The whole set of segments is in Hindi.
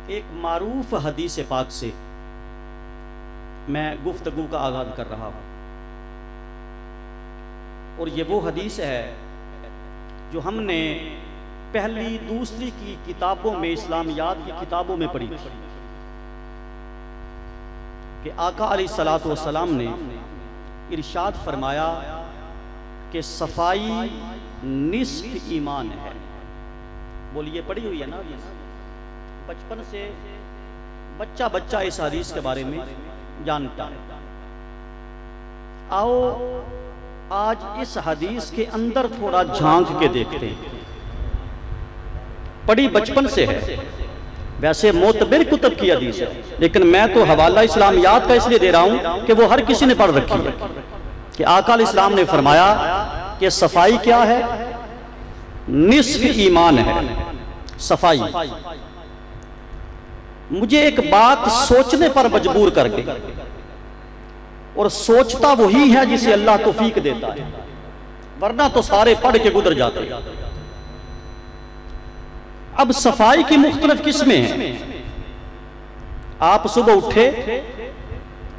एक मारूफ हदीस पाक से मैं गुफ्तगू का आगाज कर रहा हूँ, और ये वो हदीस है जो हमने पहली दूसरी की किताबों में, इस्लामियात की किताबों में पढ़ी थी कि आका अलैहिस्सलातु वस्सलाम ने इरशाद फरमाया कि सफाई निस्फ ईमान है। बोलिए, पढ़ी हुई है ना हदीस? बचपन से बच्चा बच्चा इस हदीस के बारे में जानता है। आओ आज इस हदीस के अंदर थोड़ा झांक के देखते हैं। पढ़ी बचपन से है, वैसे मोतबर कुतुब की हदीस है, लेकिन मैं तो हवाला इस्लामियात का इसलिए दे रहा हूं कि वो हर किसी ने पढ़ रखी है कि आका इस्लाम ने फरमाया कि सफाई क्या है? निस्फ ईमान है सफाई। मुझे एक बात सोचने पर मजबूर कर गई, और सोचता वही है जिसे अल्लाह तौफीक देता है, वरना तो सारे पढ़ के गुजर जाते। अब सफाई की मुख्तलिफ किस्में हैं। आप सुबह उठे,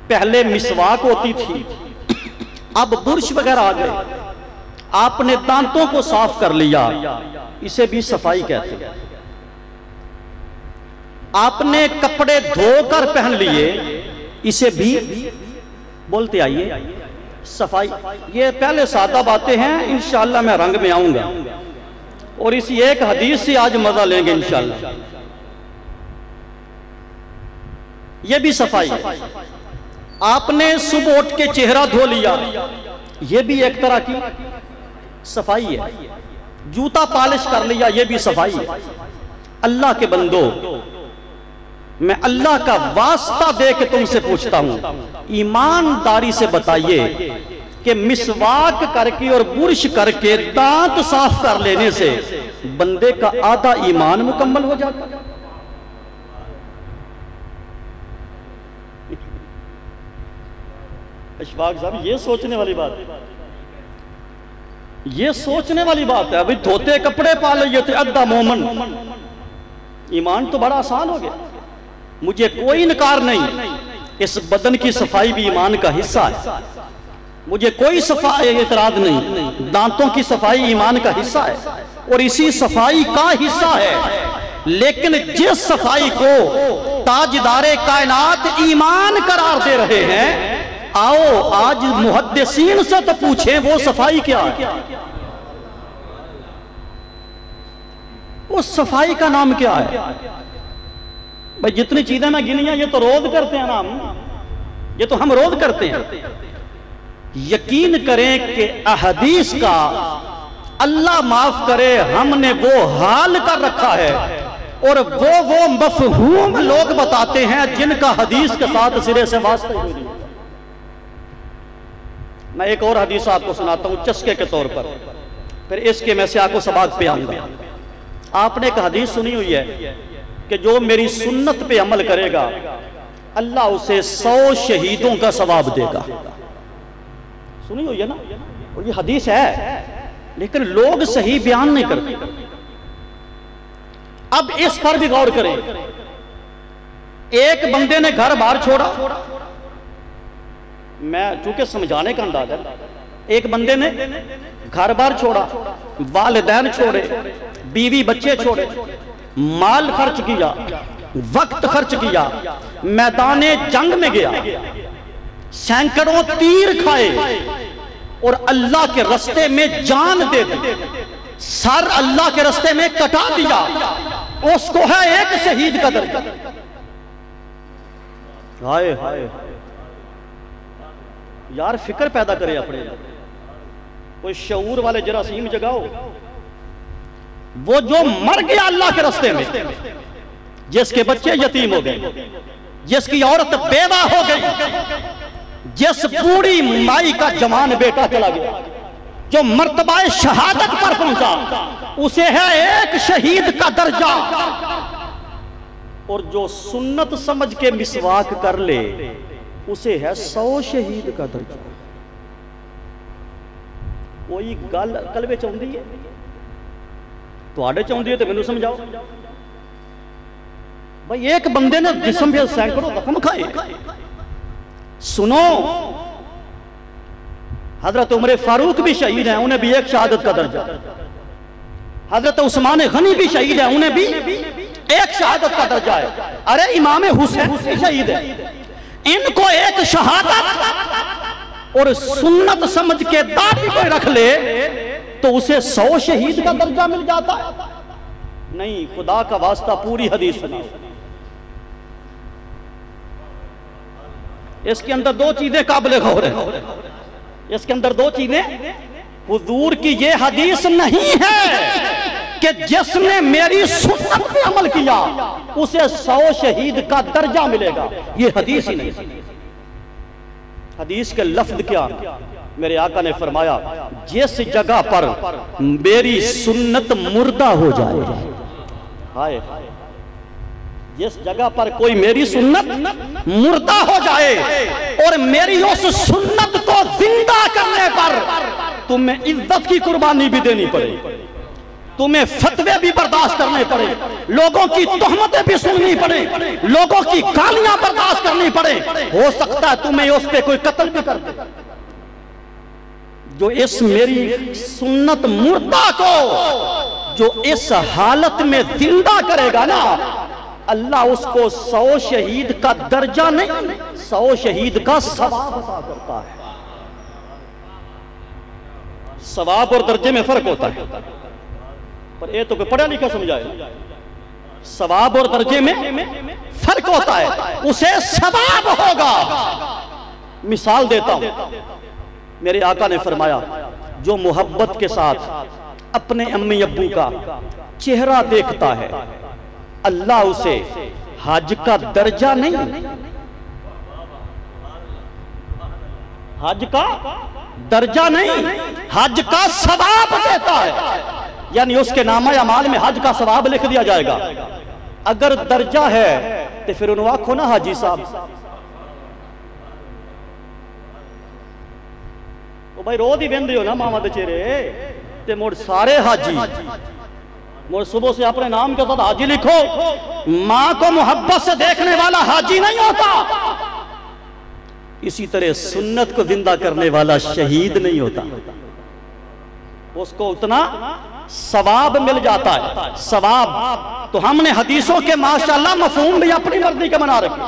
पहले मिसवाक होती थी, अब बुर्श वगैरह आ गए, आपने दांतों को साफ कर लिया, इसे भी सफाई कहते हैं। आपने कपड़े धोकर पहन लिए, इसे भी बोलते आइए सफाई। ये पहले सादा बातें हैं, इंशाअल्लाह मैं रंग में आऊंगा और इसी एक हदीस से आज मजा लेंगे इंशाअल्लाह। ये भी सफाई है। आपने सुबह उठ के चेहरा धो लिया, ये भी एक तरह की सफाई है। जूता पॉलिश कर लिया, ये भी सफाई है। अल्लाह के बंदो, मैं अल्लाह का वास्ता दे के तुमसे पूछता हूं, ईमानदारी से बताइए कि मिसवाक करके और बुर्श करके दांत साफ कर लेने से बंदे का आधा ईमान मुकम्मल हो जाता है? अशफाक साहब, ये सोचने वाली बात है, ये सोचने वाली बात है। अभी धोते कपड़े पा लिए थे अद्धा मोमन, ईमान तो बड़ा आसान हो गया। मुझे कोई इनकार नहीं, इस बदन की सफाई भी ईमान का हिस्सा है, मुझे कोई सफाई एतराज नहीं। दांतों की सफाई ईमान का हिस्सा है और इसी सफाई का हिस्सा है। लेकिन जिस सफाई को ताजदारे कायनात ईमान करार दे रहे हैं, आओ आज मुहद्दिसीन से तो पूछें वो सफाई क्या है, उस सफाई का नाम क्या है? भाई जितनी चीजें मैं गिनी हैं, ये तो रोज करते हैं ना हम, ये तो हम रोज करते हैं। यकीन करें कि अहदीस का अल्लाह माफ करे हमने वो हाल कर रखा है, और वो मफहूम लोग बताते हैं जिनका हदीस के साथ सिरे से वास्ता ही नहीं। मैं एक और हदीस आपको सुनाता हूं चस्के के तौर पर, फिर इसके मैं से आपको सबाक पे आऊंगा। आपने एक हदीस सुनी हुई है कि जो मेरी सुन्नत पे अमल करेगा अल्लाह उसे 100 शहीदों का सवाब देगा। सुनी हुई है ना? और ये हदीस है, लेकिन लोग सही बयान नहीं करते। अब इस पर भी गौर करें। एक बंदे ने घर बार छोड़ा, मैं चूंकि समझाने का अंदाज है, एक बंदे ने घर बार छोड़ा, वालिदैन छोड़े, बीवी बच्चे छोड़े, माल खर्च किया, वक्त खर्च किया, मैदाने जंग में गया, सैकड़ों तीर खाए और अल्लाह के रास्ते में जान दे दी, सर अल्लाह के रास्ते में कटा दिया, उसको है एक शहीद का दर्जा। हाय हाय यार, फिक्र पैदा करे अपने, कोई शऊर वाले जरासीम जगाओ। वो जो मर गया अल्लाह के रास्ते में, जिसके बच्चे यतीम हो गए, जिसकी औरत बेवा हो गई, जिस बूढ़ी माई का जवान बेटा चला गया, जो मर्तबाए शहादत पर पहुंचा, उसे है एक शहीद का दर्जा। और जो सुन्नत समझ के मिसवाक कर ले, उसे है 100 शहीद का दर्जा। कोई गल कलवे चाहती है, तुहाडे चाहती है तो मैनू समझाओ। भाई एक बंदे ने जिस्म पे सैकड़ों जख्म खाए। सुनो, हजरत उमर फारूक भी शहीद हैं, उन्हें भी एक शहादत का दर्जा। हजरत उस्मान गनी भी शहीद है, उन्हें भी एक शहादत का दर्जा है। अरे इमाम हुसैन भी शहीद है, इनको एक शहादत और सुन्नत समझ के दाढ़ी पे रख ले तो उसे 100 शहीद का दर्जा मिल जाता है। नहीं, खुदा का वास्ता पूरी हदीस सुनाओ। इसके अंदर दो चीजें काबिल गौर है। इसके अंदर दो चीजें, हुजूर की ये हदीस नहीं है कि जिसने मेरी सुन्नत पे अमल किया उसे 100 शहीद का दर्जा मिलेगा, ये हदीस ही नहीं। हदीस के लफ्ज क्या, मेरे आका ने फरमाया जिस जगह पर मेरी सुन्नत मुर्दा हो जाए, हाय जिस जगह पर कोई मेरी सुन्नत मुर्दा हो जाए और मेरी उस सुन्नत को जिंदा करने पर तुम्हें इज्जत की कुर्बानी भी देनी पड़े, तुम्हें फतवे भी बर्दाश्त करने पड़े, लोगों की तोहमतें भी सुननी पड़े, लोगों की गालियां बर्दाश्त करनी पड़े, हो सकता है तुम्हें उस पे कोई कत्ल भी कर दे। जो इस मेरी सुन्नत मुर्दा को जो इस हालत में जिंदा करेगा ना, अल्लाह उसको 100 शहीद का दर्जा नहीं, 100 शहीद का सवाब अता करता है। सवाब और दर्जे में फर्क होता है, पर ये तो कोई पढ़ा लिखा समझाए। सवाब और दर्जे में फर्क होता है, उसे सवाब होगा। मिसाल देता हूं, मेरे आका ने फरमाया जो मोहब्बत के साथ अपने अम्मी अब्बू का चेहरा देखता है, अल्लाह उसे हज का दर्जा नहीं, हज का दर्जा नहीं, हज का सवाब देता है। यानी उसके नामा अमाल में हज का सवाब लिख दिया जाएगा। अगर दर्जा है तो फिर उन्होंने आखो ना हाजी साहब, ओ भाई रोज ही बहते हो ना मामा दे चेहरे ते मुड़ सारे हाजी, मुड़ सुबह से अपने नाम के साथ हाजी लिखो। मां को मोहब्बत से देखने वाला हाजी नहीं होता। इसी तरह सुन्नत को जिंदा करने वाला शहीद नहीं होता, उसको उतना सवाब मिल जाता है। सवाब तो हमने हदीसों के माशाल्लाह मफहूम भी अपनी मर्जी के बना रखे।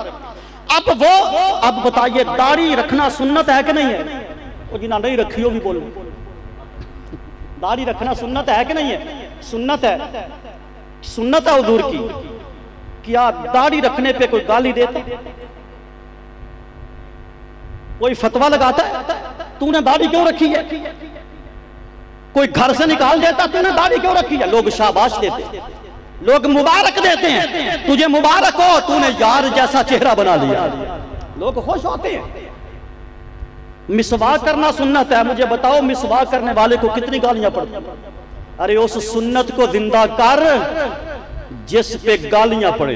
अब बताइए दाढ़ी रखना सुन्नत है कि नहीं है? वो जिन्हें नहीं रखी हो भी बोलो, दाढ़ी रखना सुन्नत है कि नहीं है? सुन्नत है, सुन्नत है हुजूर की। क्या दाढ़ी रखने पे कोई गाली देता, कोई फतवा लगाता है तूने दाढ़ी क्यों रखी है? कोई घर से निकाल देता तूने दाढ़ी क्यों रखी है? लोग शाबाश देते, लोग मुबारक देते हैं, तुझे मुबारक हो तूने यार जैसा चेहरा बना लिया, लोग खुश होते हैं। मिसवाक करना सुन्नत है, मुझे बताओ मिसवाक करने वाले को कितनी गालियां पड़ती? अरे उस सुन्नत को जिंदा कर जिस पे गालियां पड़े।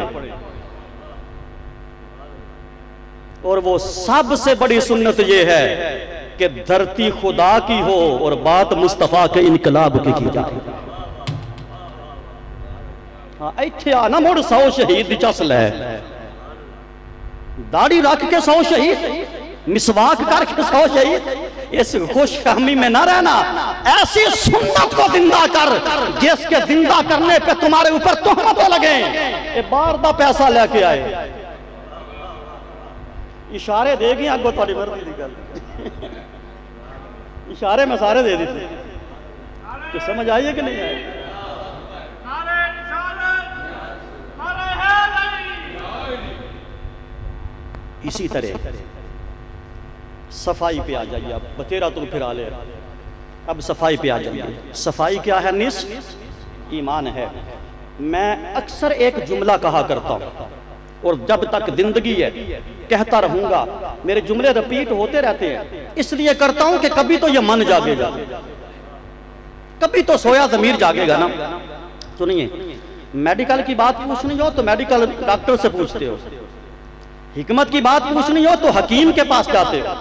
और वो सबसे बड़ी सुन्नत ये है कि धरती खुदा की हो और बात मुस्तफा के इनकलाब की जाए। हाँ इत्थे आना मुड़ 100 शहीद चसल है, दाढ़ी रख के 100 शहीद, मिसवाक करके 100 शहीद, इस खुशफहमी में ना रहना। ऐसी सुन्नत को जिंदा कर जिसके जिंदा करने पे तुम्हारे ऊपर तोहमत लगे। ये बाहर दा पैसा लेके आए, इशारे देगी अगो थोड़ी मर्जी की गल, इशारे में सारे दे देते, तो समझ आइए कि नहीं आए? इसी तरह सफाई पे आ जाइए। अब बतेरा तो फिर आ ले, अब सफाई पे आ जाइए। सफाई क्या है? निस्फ ईमान है। मैं अक्सर एक जुमला कहा करता हूं और जब तक जिंदगी है कहता रहूंगा। मेरे जुमले रिपीट होते रहते हैं, इसलिए करता हूं कि कभी तो ये मन जागेगा, कभी तो सोया जमीर जागेगा ना। सुनिए, मेडिकल की बात पूछनी हो तो मेडिकल डॉक्टर से पूछते हो, हिकमत की बात पूछनी हो तो हकीम के पास जाते हो,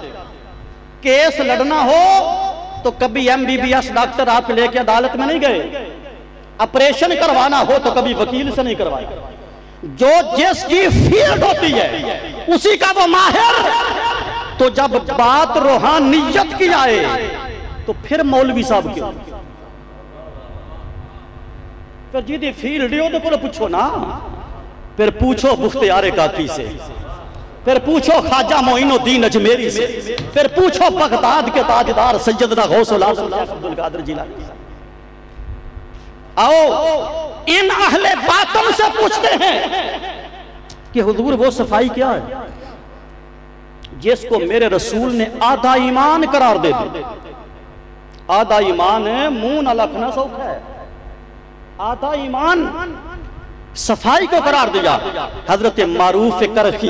केस लड़ना हो तो कभी MBBS डॉक्टर आप लेके अदालत में नहीं गए, ऑपरेशन करवाना हो तो कभी वकील से नहीं करवाया। जो जिसकी फील्ड होती है उसी का वो माहिर। तो जब बात रूहानियत की आए तो फिर मौलवी साहब क्यों? फिर जिदी फील्ड हो तो पूछो ना, फिर पूछो मुख्तियार काकी से, फिर पूछो ख्वाजा मोइनुद्दीन अजमेरी से, फिर पूछो बगदाद के ताजदार सैयदना गौसुल आज़म अब्दुल कादिर जिलानी। आओ इन अहले बातन से पूछते हैं कि हुजूर वो सफाई क्या है जिसको मेरे रसूल ने आधा ईमान करार दे दी। आधा ईमान है मुंह न लखना सौखा है, आधा ईमान सफाई को करार दिया। हजरत मारूफ करखी,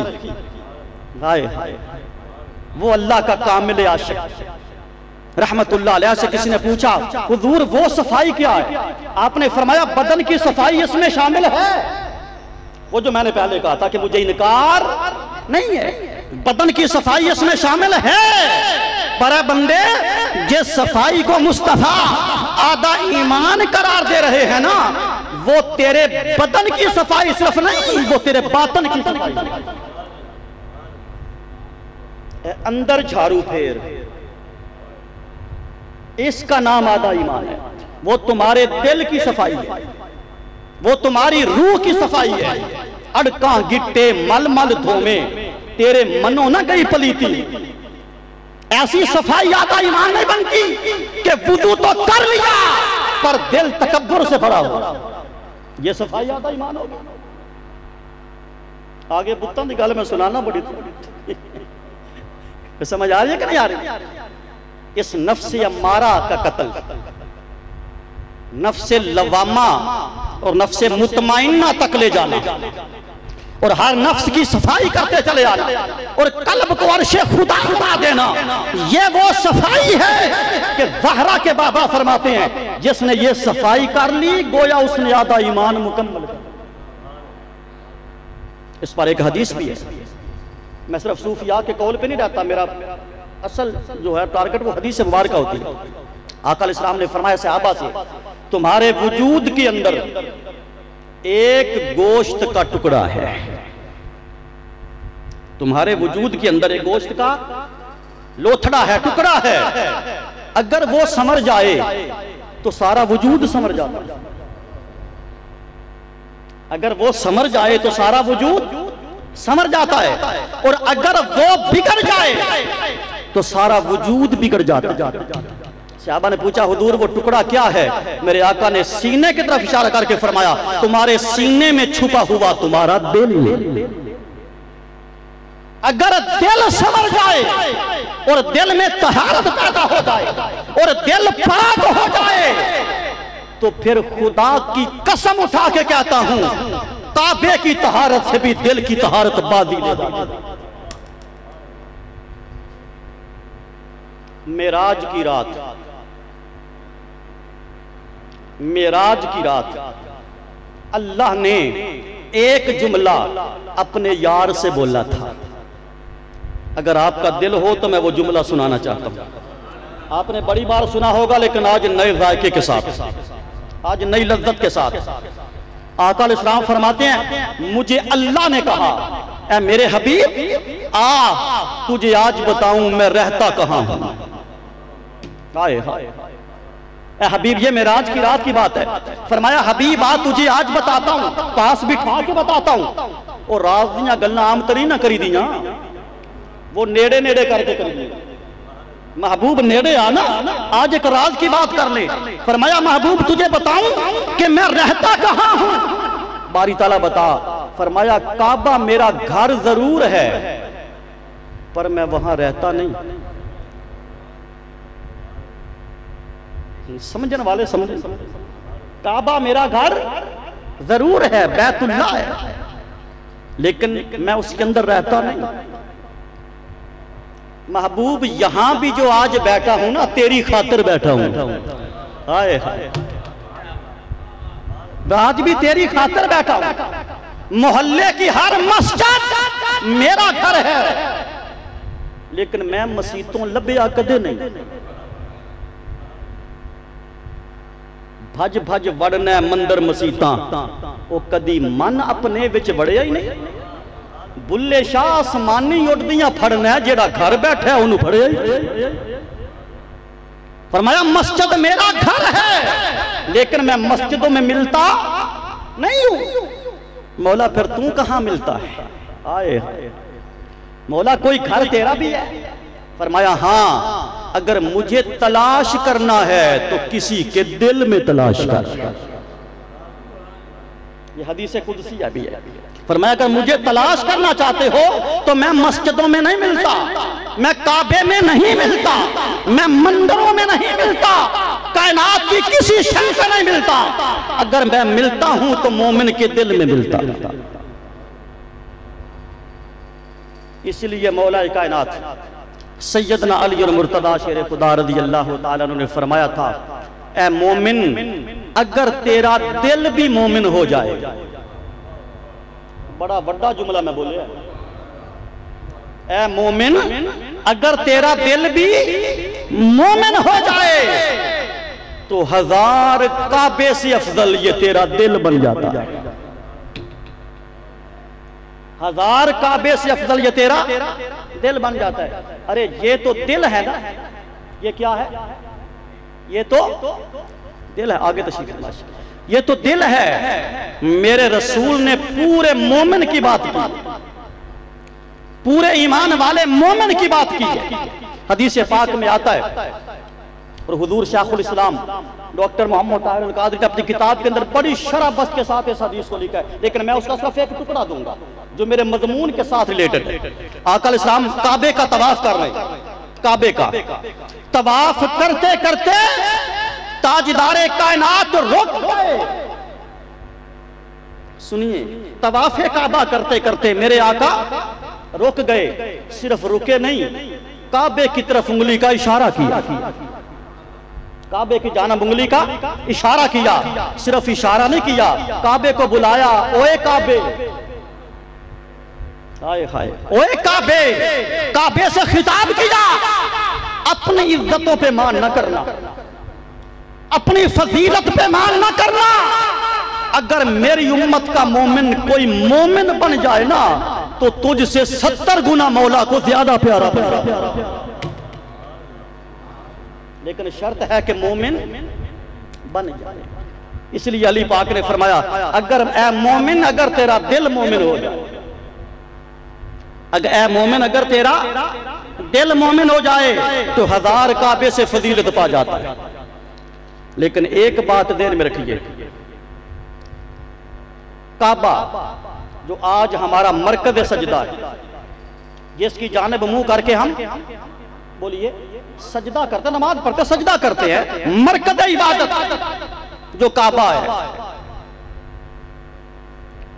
हाय हाय, वो अल्लाह का कामिल आशिक रहमतुल्लाह अलैह से किसी ने पूछा हुजूर वो सफाई क्या है? आपने फरमाया बदन की सफाई इसमें शामिल है। वो जो मैंने पहले कहा था कि मुझे इनकार नहीं है, बदन की सफाई इसमें शामिल है। पर बंदे जिस सफाई को मुस्तफा आधा ईमान करार दे रहे हैं ना, वो तेरे बदन की सफाई सिर्फ नहीं, वो तेरे बातन की सफाई। अंदर झाड़ू फेर, इसका नाम आधा ईमान है। वो तुम्हारे दिल की सफाई है, वो तुम्हारी रूह की सफाई है। अड़का गिट्टे मल मल धोमे तेरे मनो न गई पलीती। ऐसी सफाई आधा ईमान नहीं बनती कि वुदू तो कर लिया पर दिल तकब्बुर से भरा हो, ये सफाई आधा ईमान होगी। आगे बुत्तों की गल मैं सुनाना बड़ी समझ आ रही है कि नहीं आ रही? इस नफ्स अम्मारा का कत्ल, नफ्स लवामा और नफ्स मुतमइन्ना तक ले जाना और हर नफ्स की सफाई करते चले आना और कल्ब को अर्शे खुदा खुदा देना, ये वो सफाई है कि ज़हरा के बाबा फरमाते हैं जिसने ये सफाई कर ली गोया उसने आधा ईमान मुकम्मल कर। इस पर एक हदीस भी है। मैं सिर्फ सूफिया के कौल पे नहीं रहता, मेरा असल जो है टारगेट वो हदीस मुबारक होती है। आका अलैहिस्सलाम ने फरमाया सहाबा से, तुम्हारे वजूद के अंदर एक गोश्त का टुकड़ा है, तुम्हारे वजूद के अंदर एक गोश्त का लोथड़ा है, टुकड़ा है। अगर वो समर जाए तो सारा वजूद समर जाता है, अगर वो समर जाए तो सारा वजूद समर जाता है, और अगर वो बिगड़ जाए तो सारा वजूद बिगड़ जाता है। सहाबा ने पूछा हुजूर वो टुकड़ा क्या है? मेरे आका ने सीने की तरफ इशारा करके फरमाया तुम्हारे सीने में छुपा हुआ तुम्हारा दिल। अगर दिल समर जाए और दिल में तहारत पैदा हो जाए और दिल पाक हो जाए तो फिर खुदा की कसम उठा के कहता हूं काबे की तहारत से भी दिल की तहारत बाजी ले जाती। मेराज की रात, मेराज की रात अल्लाह ने एक जुमला अपने यार से बोला था। अगर आपका दिल हो तो मैं वो जुमला सुनाना चाहता हूं। आपने बड़ी बार सुना होगा लेकिन आज नए जायके के साथ, आज नई लज्जत के साथ। आका अलैहिस्सलाम फरमाते हैं मुझे अल्लाह ने कहा ऐ मेरे हबीब आ तुझे आज बताऊं मैं रहता कहां हूं। हाय हाय ऐ हबीब, ये मेराज की रात की बात है। फरमाया हबीब आ तुझे आज बताता हूं, पास बिठा के बताता हूं। और राज दियां गल्लां आम तरी ना करी दियां, वो नेड़े नेड़े करके करी दी। महबूब नेड़े आना, आज एक राज की बात कर ले। फरमाया महबूब तुझे बताऊं कि मैं रहता कहां हूं। बारी ताला बता। फरमाया काबा मेरा घर जरूर है पर मैं वहां रहता नहीं। समझने वाले समझे, काबा मेरा घर जरूर है, बैतुल्लाह है, लेकिन मैं उसके अंदर रहता नहीं। महबूब यहां भी जो आज बैठा हूं ना तेरी खातिर बैठा हूं। हाय हाय, आज भी तेरी खातिर बैठा हूं। मोहल्ले की हर मस्जिद मेरा घर है लेकिन मैं मसीतों लभ्या कदे नहीं। भज भज वड़ना मंदिर मसीता वो कदी मन अपने विच वड़िया ही नहीं। बुल्ले शाह आसमानी उड़दियां फड़ना जेड़ा घर बैठा उन्होंने फड़िया ही। फरमाया मस्जिद मेरा घर है लेकिन मैं मस्जिदों में मिलता नहीं हूं। मौला फिर तू कहां मिलता है? आए मौला कोई घर तेरा भी है? फरमाया हाँ, अगर मुझे तलाश करना है तो किसी के दिल में तलाश कर। ये हदीस कुदसिया भी है। फरमाया अगर मुझे तलाश करना चाहते हो तो मैं मस्जिदों में नहीं मिलता, मैं काबे में नहीं मिलता, मैं मंदिरों में नहीं मिलता, कायनात की किसी शय में नहीं मिलता। अगर मैं मिलता हूं तो मोमिन के दिल में मिलता। इसलिए मौला कायनात सैयदना अली और मुर्तदा शेर खुदा रज़ी अल्लाह तआला ने फरमाया था, ए मोमिन अगर तेरा दिल भी मोमिन हो जाए। बड़ा बड़ा जुमला मैं बोले, ए मोमिन अगर तेरा दिल भी मोमिन हो जाए तो 1000 काबे से अफजल ये तेरा दिल बन जाता है। 1000 काबे से अफजल ये तेरा दिल बन जाता है। अरे ये तो दिल है ना, ये क्या है? ये तो दिल है। आगे तशरीफ, ये तो दिल है। मेरे रसूल ने पूरे मोमिन की बात की, पूरे ईमान वाले मोमिन की बात की है। हदीस पाक में आता है और हुजूर शेखुल इस्लाम डॉक्टर मोहम्मद ताहिर अल कादरी ने अपनी किताब के अंदर बड़ी शरह बस के साथ इस हदीस को लिखा है, लेकिन मैं उसका सिर्फ एक टुकड़ा दूंगा जो मेरे मजमून के साथ रिलेटेड है। आका इस्लाम काबे का तवाफ कर रहे हैं, काबे का तवाफ करते करते ताजदारे कायनात रुक गए। सुनिए, तवाफे काबा करते करते मेरे आका रुक गए। सिर्फ रुके नहीं, काबे की तरफ उंगली का इशारा किया, काबे की जानब उंगली का इशारा किया। सिर्फ इशारा नहीं किया, काबे को बुलाया, ओए काबे, हाय हाय, ओए काबे। काबे से खिताब किया, अपनी इज्जतों पे मान न करना, अपनी फजीलत पे मान न करना। अगर मेरी उम्मत का मोमिन कोई मोमिन बन जाए ना तो तुझसे 70 गुना मौला को ज्यादा प्यारा प्यारा। लेकिन शर्त है कि मोमिन बन जाए। इसलिए अली पाक ने फरमाया, अगर ए मोमिन अगर तेरा दिल मोमिन हो जाए, अगर ए मोमिन अगर तेरा दिल मोमिन हो जाए तो 1000 काबे से फजीलत पा जाता है। लेकिन एक बात ध्यान में रखिए, काबा जो आज हमारा मरकज सजदा है, जिसकी जानिब मुंह करके हम बोलिए सजदा करते, नमाज पढ़ते सजदा करते हैं, मरकज इबादत जो काबा है,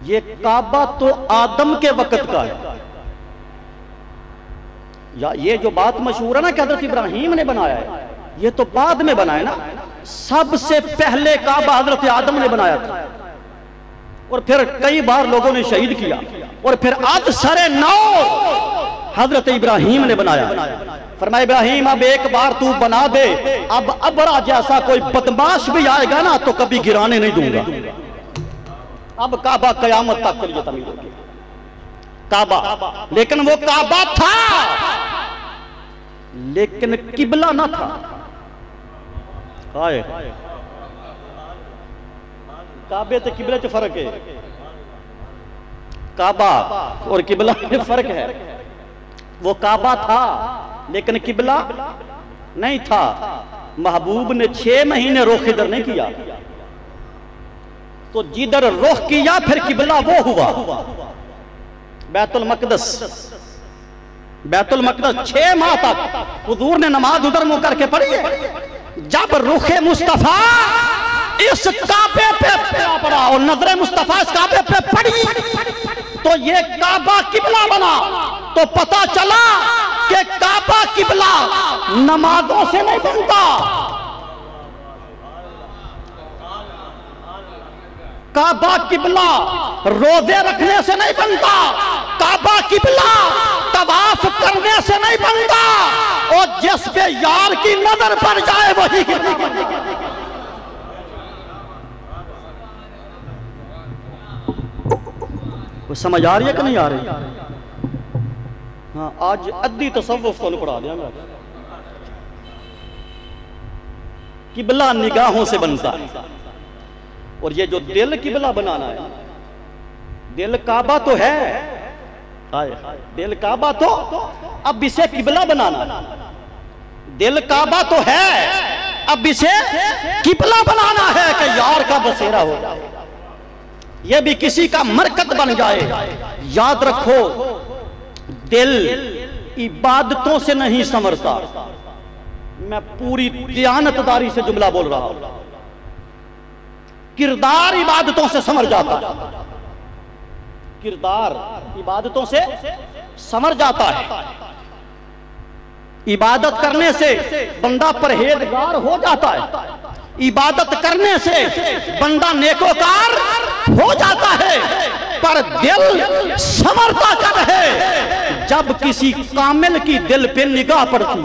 ये काबा तो आदम के वक्त का है। या ये जो बात मशहूर है ना कि हजरत इब्राहिम ने बनाया है, ये तो बाद में बनाया ना। सबसे पहले काबा हजरत आदम ने बनाया था और फिर कई बार लोगों ने शहीद किया और फिर आज सरे नौ हजरत इब्राहिम ने बनाया। फरमाया इब्राहिम अब एक बार तू बना दे, अब अबरा जैसा कोई बदमाश भी आएगा ना तो कभी गिराने नहीं दूंगा। अब काबा कयामत तक के लिए तमीज होगी काबा। लेकिन वो काबा था लेकिन किबला ना था। हाय, काबे तो किबले च फर्क है, काबा और किबला में फर्क है। वो काबा था लेकिन किबला नहीं था। महबूब ने 6 महीने रुख इधर नहीं किया, तो जिधर रुख किया फिर किबला वो हुआ बैतुल मकदस। बैतुल मकदस 6 माह तक हुजूर ने नमाज उधर मुंह करके पढ़ी है। जब रुखे मुस्तफा इस काबे पे पड़ा और नजरे मुस्तफा इस काबे पे पड़ी तो ये काबा किबला बना। तो पता चला कि काबा किबला नमाजों से नहीं बनता, काबा किबला रोजे रखने से नहीं बनता, काबा किबला तवाफ करने से नहीं बनता। और जिस पे यार की नजर पड़ जाए वही कोई समझ आ रही है कि नहीं आ रही? हाँ, आज अद्धी तसव्वुफ तो पढ़ा दिया मैं। किबला निगाहों से बनता है, और ये जो दिल किबला बनाना है, दिल काबा तो है, दिल काबा तो, अब इसे किबला बनाना, दिल काबा तो है, अब इसे किबला बनाना है कि यार का बसेरा हो जाए, यह भी किसी का मरकत बन जाए। याद रखो, दिल इबादतों से नहीं संवरता। मैं पूरी दयानतदारी से जुमला बोल रहा हूं। किरदार इबादतों से संवर जाता है, किरदार इबादतों से संवर जाता है। इबादत करने से बंदा परहेजगार हो जाता है, इबादत करने से बंदा नेकोकार हो जाता है। पर दिल संवरता कब है? जब किसी कामिल की दिल पे निगाह पड़ती।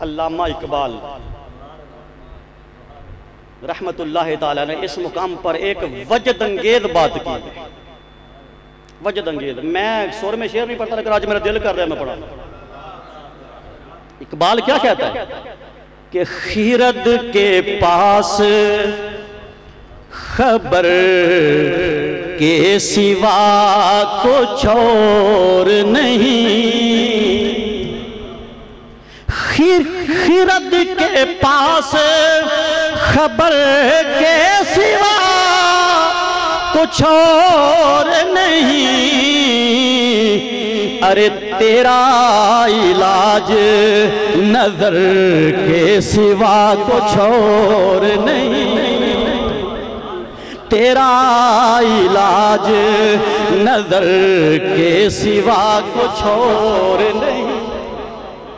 अल्लामा इकबाल रहमतुल्लाह ताला ने इस मुकाम पर एक वजदंगेज बात की। वजदंगेज, मैं सुर में शेर नहीं पढ़ता, लेकिन आज मेरा दिल कर रहा है मैं पढ़ा। इकबाल क्या कहता है कि खीरद के पास खबर के सिवा कुछ और नहीं, खीरद के पास खबर के सिवा कुछ और नहीं। अरे तेरा इलाज नजर के सिवा कुछ और नहीं, तेरा इलाज नजर के सिवा कुछ और नहीं।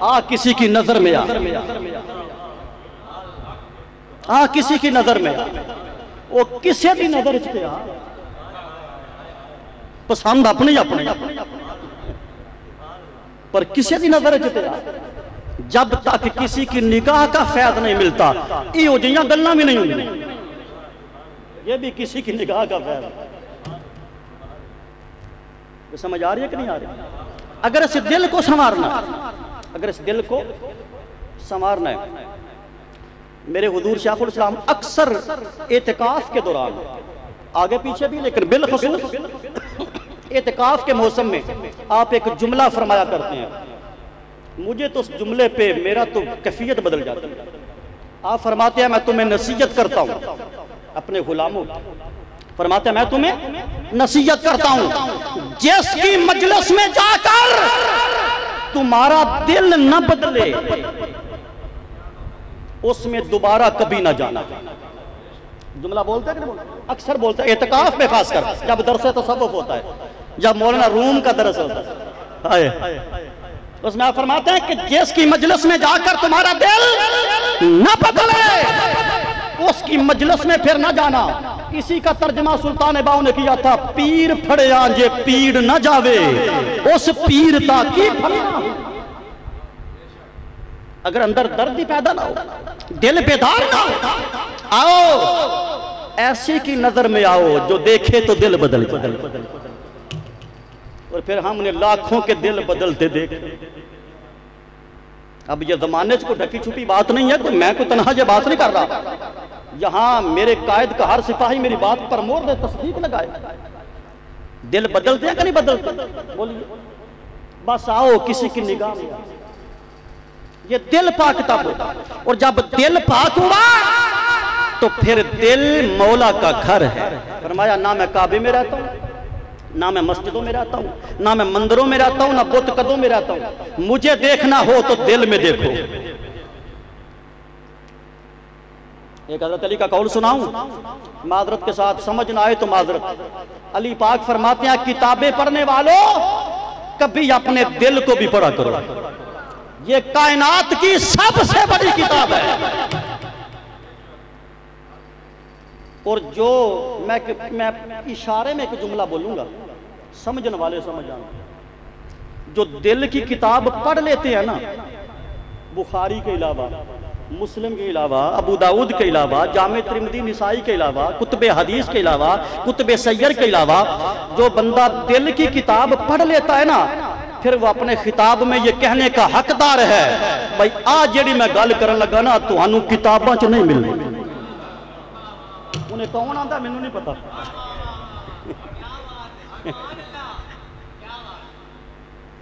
आ किसी की नजर में आ किसी की नजर में आ, वो किसी की नजर च आ, पसंद अपनी अपनी, पर किसी की नजर च आ। जब तक किसी की निगाह का फैद नहीं मिलता, यो जियां गल्लां भी नहीं होंगी। ये भी किसी की निगाह का फैद। समझ आ रही है कि नहीं आ रही? अगर इस दिल को संवारना, अगर इस दिल को संवारना है, मेरे हुजूर शाइखुल इस्लाम अक्सर एतिकाफ के दौरान, आगे पीछे भी लेकिन बिलखसूस एतिकाफ के मौसम में आप एक जुमला फरमाया करते हैं। मुझे तो उस जुमले पे मेरा तो कैफियत बदल जाती है। आप फरमाते हैं मैं तुम्हें नसीहत करता हूँ अपने गुलामों की, फरमाते हैं मैं तुम्हें नसीहत करता हूँ, जिसकी मजलिस में जाकर तुम्हारा दिल न बदले उसमें दोबारा कभी ना जाना। जुमला बोलते हैं कि नहीं बोलते? अक्सर बोलते हैं, एतिकाफ में खासकर जब दरस तसव्वुफ होता है, जब मौलाना रूम का दरस होता है, उसमें आप फरमाते हैं कि जिसकी मजलिस में जाकर तुम्हारा दिल न बदले उसकी मजलिस में फिर न जाना। इसी का तर्जमा सुल्तान बाऊ ने किया था, पीर फड़े आंजे पीड़ न जावे, उस पीर दा की फड़ना। अगर अंदर दर्द ही पैदा ना हो, दिल बेदार ना हो, आओ ऐसी की नजर में आओ जो देखे तो दिल बदल बदल बदल, और फिर हमने लाखों के दिल बदलते देखे। अब ये जमाने को ढकी छुपी बात नहीं है, तो मैं को तनहा ये बात नहीं कर रहा। यहां मेरे कायद का हर सिपाही मेरी बात पर मोर दे तस्दीक लगाए। दिल बदलते हैं कि नहीं बदलते? बोलिए। बस आओ किसी की निगाह में, ये दिल पाक तब होता, और जब दिल पाक हुआ तो फिर दिल मौला का घर है। फरमाया ना मैं काबे में रहता हूं, ना मैं मस्जिदों में रहता हूं, ना मैं मंदिरों में रहता हूं, ना बुत कदों में रहता हूं। मुझे देखना हो तो दिल में देखो। एक हज़रत अली का कौल सुनाऊं, माजरत के साथ, समझ ना आए तो माजरत। अली पाक फरमाते हैं, किताबें पढ़ने वालों कभी अपने दिल को भी पढ़ा करो, ये कायनात की सबसे बड़ी किताब है। और जो मैं इशारे में एक जुमला बोलूंगा, समझने वाले समझ जाना। जो दिल की किताब पढ़ लेते हैं ना, बुखारी के अलावा मुस्लिम के अलावा, अबू दाऊद के अलावा, जामे तिरमिज़ी निसाई के अलावा, कुतुब हदीस के अलावा, कुतुब सैयर के अलावा जो बंदा दिल की किताब पढ़ लेता है ना, फिर वो अपने खिताब में ये कहने का हकदार है, भाई आज जी मैं गल करन लगा ना तुहानू किताबां च नहीं मिलनी। उन्हें कौन आंदा मैनू नहीं पता।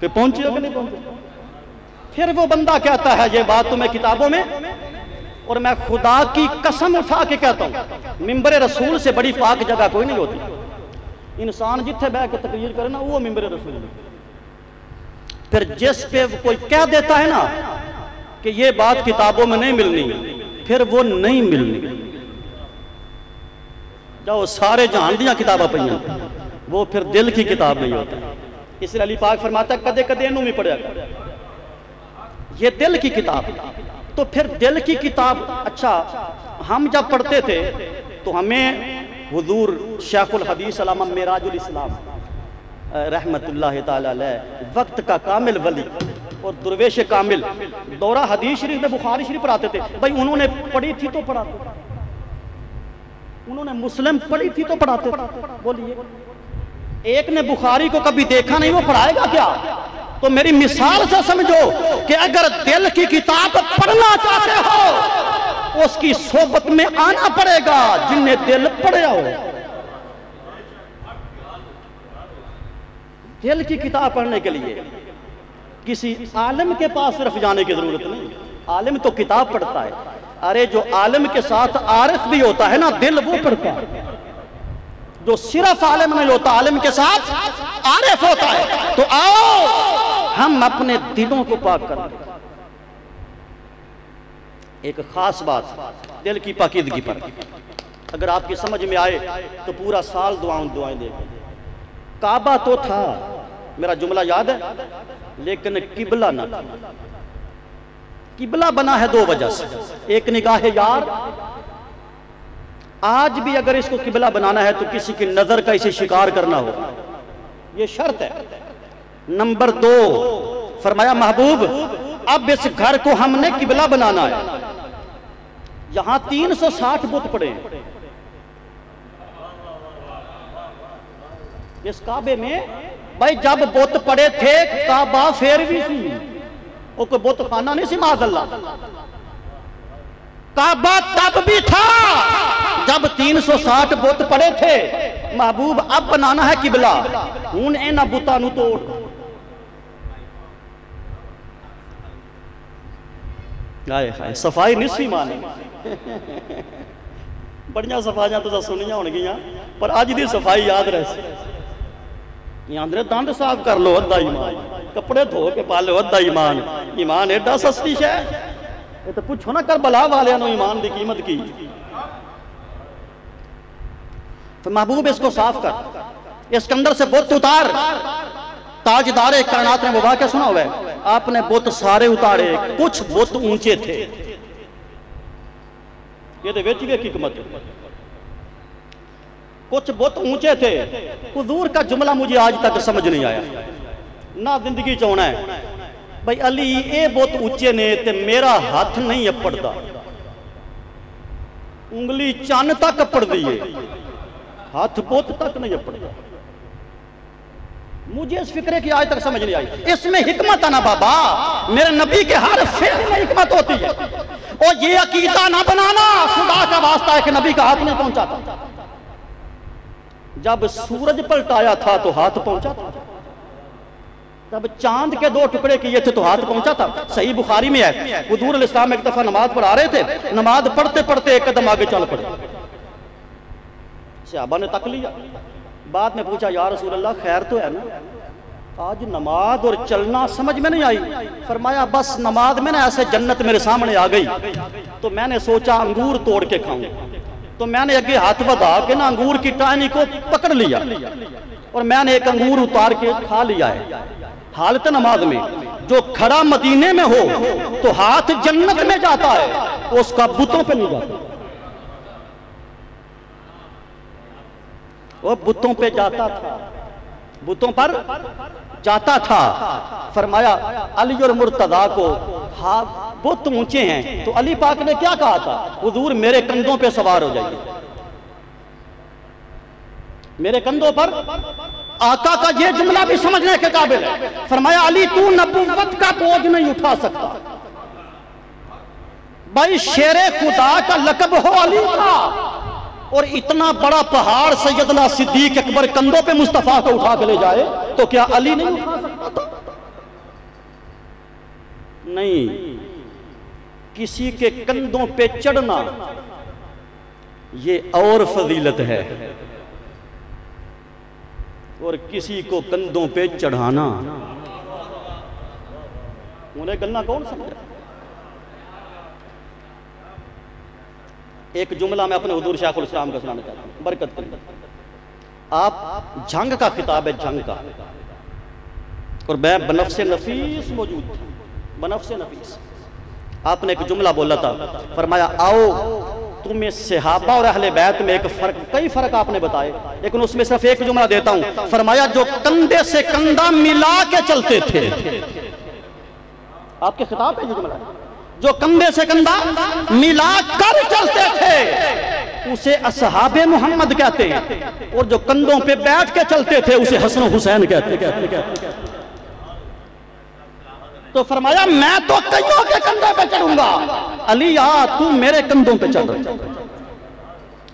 फिर पहुंचे कि नहीं पहुंचे? फिर वो बंदा कहता है ये बात तुम्हें किताबों में, और मैं खुदा की कसम उठा के कहता हूं मिंबर रसूल से बड़ी पाक जगह कोई नहीं होती। इंसान जिथे बह के तकरीर करे ना वो मिंबर रसूल है। फिर जिस पे कोई कह देता है ना कि ये बात किताबों में नहीं मिलनी, फिर वो नहीं मिलनी। जाओ सारे जहान दियां किताबां पईयां, वो फिर दिल की किताब नहीं होती। इसलिए अली पाक फरमाता है कदे कदे इनू भी पढ़िया कर, ये दिल की किताब। तो फिर दिल की किताब, अच्छा हम जब पढ़ते थे तो हमें हुजूर शेखुल हदीस अल्लामा मेराजुल इस्लाम रहमतुल्लाह ताला अलैह, वक्त का कामिल वली और दुर्वेश कामिल, दौरा हदीस शरीफ में बुखारी शरीफ पढ़ाते थे। भाई उन्होंने पढ़ी थी तो पढ़ाते, उन्होंने मुस्लिम पढ़ी थी तो पढ़ाते। बोलिए, एक ने बुखारी को कभी देखा नहीं, वो पढ़ाएगा क्या? तो मेरी मिसाल से समझो कि अगर दिल की किताब पढ़ना चाहते हो उसकी सोबत में आना पड़ेगा जिन्हें दिल पढ़ा हो। दिल की किताब पढ़ने के लिए किसी आलिम के पास सिर्फ जाने की जरूरत नहीं। आलिम तो किताब पढ़ता है, अरे जो आलिम के साथ आरिफ भी होता है ना, दिल वो पढ़ता है। जो सिर्फ आलिम नहीं होता, आलिम के साथ आरिफ होता है। तो आओ हम अपने दिलों को पाक करें। एक खास बात दिल की पाकीदगी पर अगर आपकी समझ में आए तो पूरा साल दुआएं देगा। काबा तो था, मेरा जुमला याद है, लेकिन किबला ना था। किबला बना है दो वजह से, एक निगाह यार, आज भी अगर इसको किबला बनाना है तो किसी की नजर का इसे शिकार करना होगा, ये शर्त है। नंबर दो, फरमाया महबूब अब इस घर को हमने किबला बनाना है। यहां 360 बुत पड़े हैं इस काबे में। भाई जब बुत पड़े थे काबा फेर भी सी, वो कोई बुत खाना नहीं सी माज़अल्लाह। काबा तब भी था जब 360 बुत पड़े थे। महबूब अब बनाना है किबला, हूं इन्हां बुतां नूं तोड़। सफाई निस्फी माने बड़ियां सफाइयां तो सुनिया होणगियां, पर अज दी सफाई याद रहे। आंदरे दंद साफ कर लो अद्धा ईमान, कपड़े धो के पा लो अद्धा ईमान। ईमान एडा सस्ती शह, ये तो पूछो ना करबला वालियां नूं ईमान की कीमत की। तो महबूब इसको साफ कर, इसके अंदर से बुत उतार। ताजदारे कायनात ने वो वाक़या सुना हुआ है, आपने बुत सारे उतारे, कुछ बुत ऊंचे थे। ये तो वेची की हिकमत है, कुछ बुत ऊंचे थे। हुजूर का जुमला मुझे आज तक समझ नहीं आया, ना जिंदगी च होना है। भाई अली ये बुत ऊंचे ने ते मेरा हाथ नहीं अपड़ता, उंगली चन तक अपड़दी है, हाथ बुत तक नहीं अपड़ता। मुझे इस फिक्रे की आज तक समझ नहीं आई। इसमें हिकमत है ना बाबा, मेरे नबी के हर फेल में हिकमत होती है। और ये अकीदा ना बनाना, खुदा का वास्ता है कि नबी का हाथ नहीं पहुंचा था। जब सूरज पलटाया था तो हाथ पहुंचा था, जब चांद के दो टुकड़े किए थे तो हाथ पहुंचा था। सही बुखारी में है, हुजूर अलैहिस्सलाम एक दफा नमाज पढ़ा रहे थे, नमाज पढ़ते पढ़ते एक कदम आगे चल पड़े। सहाबा ने तक लिया, बाद में पूछा या रसूल अल्लाह खैर तो है ना? आज नमाज और चलना समझ में नहीं आई। फरमाया बस नमाज में ना ऐसे जन्नत मेरे सामने आ गई तो मैंने सोचा अंगूर तोड़ के खाऊं, तो मैंने आगे हाथ बढ़ा के ना अंगूर की टहनी को पकड़ लिया और मैंने एक अंगूर उतार के खा लिया है। हालत नमाज में जो खड़ा मदीने में हो तो हाथ जन्नत में जाता है, उसका बुतों पे नहीं जाता। वो बुतों पे जाता था। बुतों पर जाता था। फरमाया अली और मुर्तदा को हाँ बुत ऊंचे हैं, तो अली पाक ने क्या कहा था, हुजूर मेरे कंधों पे सवार हो जाइए, मेरे कंधों पर। आका का ये जुमला भी समझने के काबिल है। फरमाया अली तू नबुव्वत का बोझ नहीं उठा सकता, भाई शेरे खुदा का लकब हो अली का, और इतना बड़ा पहाड़ सैयदना सिद्दीक अकबर कंधों पे मुस्तफा को उठा के ले जाए तो क्या अली नहीं उठा सकता था? नहीं, किसी के कंधों पे चढ़ना ये और फजीलत है, और किसी को कंधों पे चढ़ाना उन्हें गलना कौन समझे। एक जुमला मैं अपने हुजूर शायखुल इस्लाम का सुनाना चाहता हूं, बरकत करें। आप जंग का खिताब है, जंग का, और मैं बनफ्से नफीस मौजूद था, बनफ्से नफीस। आपने एक जुमला बोला था, फरमाया आओ तुम्हें सहाबा और अहले बैत में एक फर्क, कई फर्क आपने बताए, लेकिन उसमें सिर्फ एक जुमला देता हूं। फरमाया जो कंधे से कंधा मिला के चलते थे, आपके खिताब है ये जुमला, जो कंधे से कंधा मिला कर चलते थे उसे असहाबे मोहम्मद कहते हैं, और जो कंधों पे बैठ के चलते थे उसे हसन हुसैन कहते। तो फरमाया मैं तो कईयों के कंधों पे चढ़ूंगा, अली आ तू मेरे कंधों पे चढ़।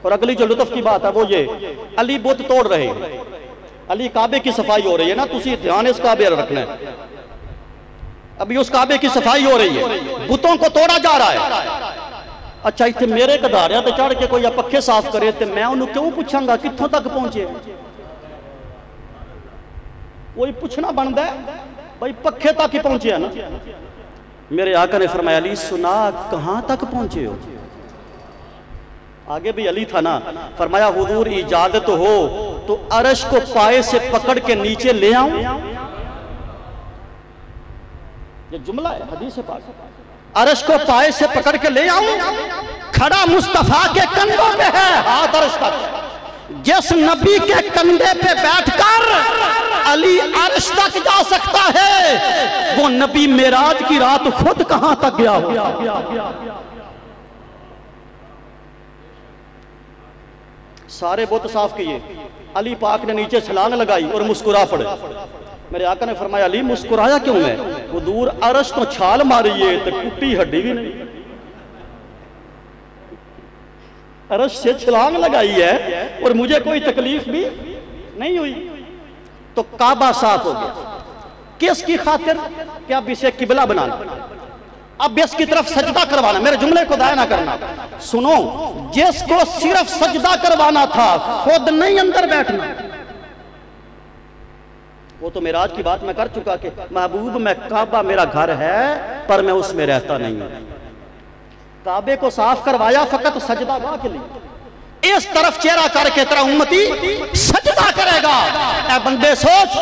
और अगली जो लुत्फ की बात है वो ये, अली बुत तोड़ रहे, अली काबे की सफाई हो रही है ना, तुसी ध्यान इस काबे रखना है, अभी उस काबे की सफाई हो रही है, बुतों को तोड़ा जा रहा है। अच्छा इतने मेरे कधारिया ते चढ़ के कोई पक्खे साफ करे तो मैं उन्हें क्यों पूछांगा कित्थों तक पहुंचे, कोई पूछना बनता है भाई पक्खे तक ही पहुंचे है ना। मेरे आका ने फरमाया अली सुना कहां तक पहुंचे हो, आगे भी अली था ना। फरमाया हुजूर इजाजत हो तो अर्श को पाए से पकड़ के नीचे ले आऊं, ये जुमला है हदीस पाक, अर्श को पाए से पकड़ के ले आऊं, खड़ा मुस्तफा के कंधों पे है हाथ अर्श तक, जिस नबी के कंधे पे बैठकर अली अर्श तक जा सकता है वो नबी मेराज की रात खुद कहां तक गया हो। सारे बुत साफ किए, अली पाक ने नीचे छलांग लगाई और मुस्कुरा पड़े। मेरे आका ने फरमाया अली मुस्कुराया क्यों है, वो दूर अर्श तो छाल मारी है तो टूटी हड्डी भी नहीं, अर्श से छलांग लगाई है और मुझे कोई तकलीफ भी नहीं हुई। तो काबा साफ हो गया, किसकी खातिर कि अब इसे किबला बनाना, अब इसकी तरफ सजदा करवाना। मेरे जुमले को दाया ना करना, सुनो, जिसको सिर्फ सजदा करवाना था खुद नहीं अंदर बैठना, वो तो मेराज की बात मैं कर चुका कि महबूब मैं काबा मेरा घर है पर मैं उसमें रहता नहीं हूं। काबे को साफ करवाया फकत सजदा गाह के लिए, इस तरफ चेहरा करके तेरा उम्मती सजदा करेगा। ऐ बंदे सोच,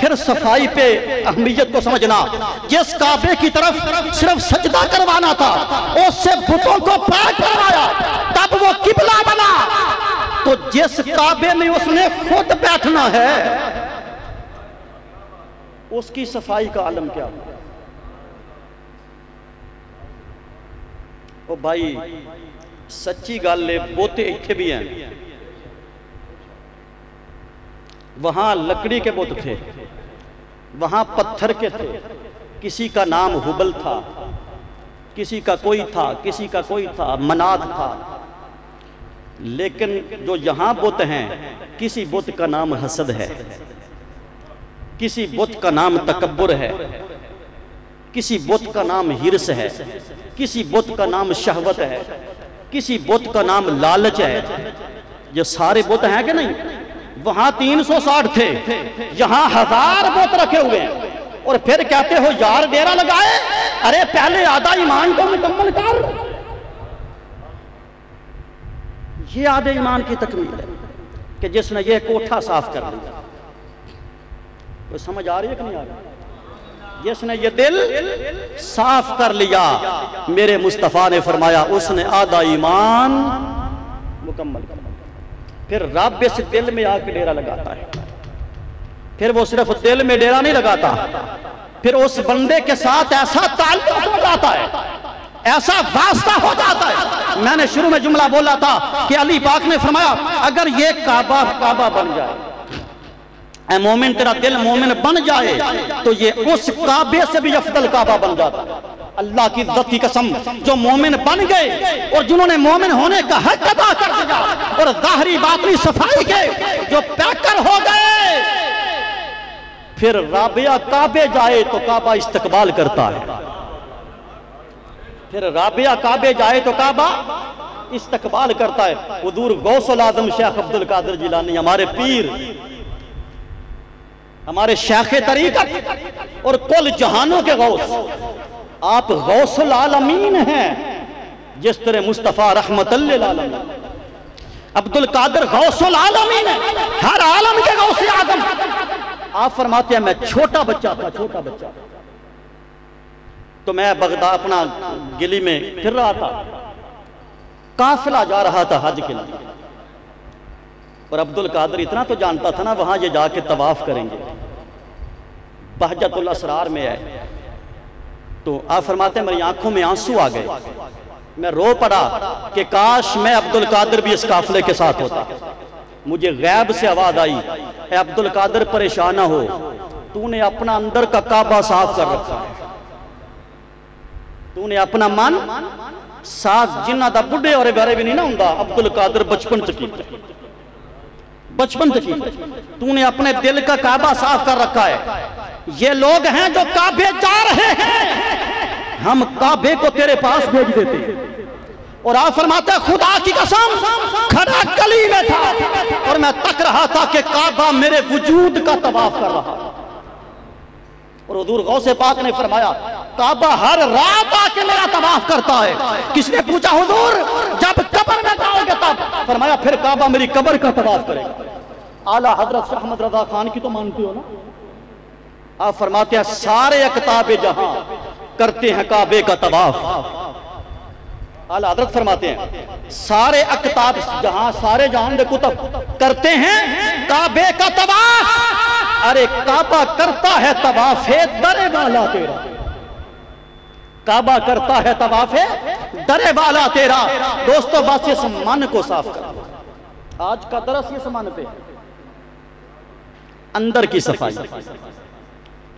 फिर सफाई पे अहमियत को समझना। जिस काबे की तरफ सिर्फ सजदा करवाना था उससे बुतों को पाक करवाया तब वो किबला बना, तो जिस काबे में उसने खुद बैठना है उसकी सफाई का आलम क्या। ओ भाई सच्ची गल है, बोते इत्थे भी हैं, वहां लकड़ी के बुत थे, वहां पत्थर के थे, किसी का नाम हुबल था, किसी का कोई था, किसी का कोई था, मनात था। लेकिन जो यहां बुत हैं, किसी बुत का नाम हसद है, किसी बुत का नाम तकब्बुर है, किसी बुत का नाम हिर्स है, किसी बुत का नाम शहवत है, किसी बुत का नाम लालच है। ये सारे बुत हैं कि नहीं? वहां 360 थे, यहां 1000 बुत रखे हुए हैं, और फिर कहते हो यार डेरा लगाए, अरे पहले आधा ईमान को मुकम्मल कर। ये आधे ईमान की तकमील है कि जिसने ये कोठा साफ कर लिया। तो समझ आ रही है कि नहीं आ रही? जिसने ये दिल साफ कर लिया, मेरे मुस्तफा ने फरमाया उसने आधा ईमान मुकम्मल कर लिया। फिर रब इस दिल में आके डेरा लगाता है। फिर वो सिर्फ दिल में डेरा नहीं लगाता, फिर उस बंदे के साथ ऐसा ताल्लुक हो जाता है, ऐसा वास्ता हो जाता है। मैंने शुरू में जुमला बोला था कि अली पाक ने फरमाया अगर ये काबा बन जाए, ऐ मोमिन तेरा दिल मोमिन बन जाए तो ये उस काबे से भी अफजल काबा बन जाता है। अल्लाह की इज्जत की कसम, जो मोमिन बन गए और जिन्होंने मोमिन होने का हक अदा कर दिया और ज़ाहिरी बातनी सफाई के जो पैकर हो गए, फिर राबिया काबे जाए तो काबा इस्तकबाल करता है, फिर राबिया काबे जाए तो काबा इस्तकबाल करता है। हुजूर गौसुल आजम शेख अब्दुल कादिर जिलानी हमारे पीर, हमारे शेख तरीकत और कुल जहानों के गौस, आप गौसुल आलमीन हैं। जिस तरह मुस्तफ़ा रहमतुल लिल आलमीन, अब्दुल कादिर गौसुल आलमीन है, हर आलम के गौसे आजम। आप फरमाते हैं मैं छोटा बच्चा था, छोटा बच्चा, तो मैं बगदाद अपना गिली में फिर रहा था, काफिला जा रहा था हज के लिए, और अब्दुल कादिर इतना तो जानता था ना वहां ये जाके तवाफ करेंगे, बहजतुल असरार में है। तो आप फरमाते हैं मेरी आंखों में आंसू आ गए, मैं रो पड़ा कि काश मैं अब्दुल कादिर भी इस काफिले के साथ होता। मुझे गैब से आवाज आई, ए अब्दुल कादिर परेशान ना हो, तूने अपना अंदर का काबा साफ कर रखा है, तूने अपना मन साफ, जिन्ना दा बुढ़े और बारे भी नहीं ना हुंदा, अब्दुल कादिर बचपन च बचपन तक तूने अपने दिल का काबा साफ कर रखा है। ये लोग हैं जो काबे जा रहे हैं, हम काबे को तेरे पास भेज देते हैं। और आप फरमाते खुदा की कसम खड़ा गली में था और मैं तक रहा था कि काबा मेरे वजूद का तवाफ कर रहा। और हुजूर गौसे पाक ने फरमाया काबा हर रात आके मेरा तवाफ करता है। किसने पूछा हुजूर जब कब्र में जाओगे तब? फरमाया फिर काबा मेरी कब्र का तवाफ करेगा। आला हजरत शाह अहमद रजा खान की तो मानते हो ना? आप फरमाते हैं सारे अकताबे जहां करते हैं काबे का तवाफ। आला हजरत फरमाते हैं सारे अकताब जहां, सारे जहां दे कुतुब करते हैं काबे का तवाफ। अरे काबा करता है तवाफे दरे वाला तेरा, काबा करता है तवाफे दरे वाला तेरा। दोस्तों बस इस मन को साफ कर। आज का दरस ये मन पे अंदर की सफाई,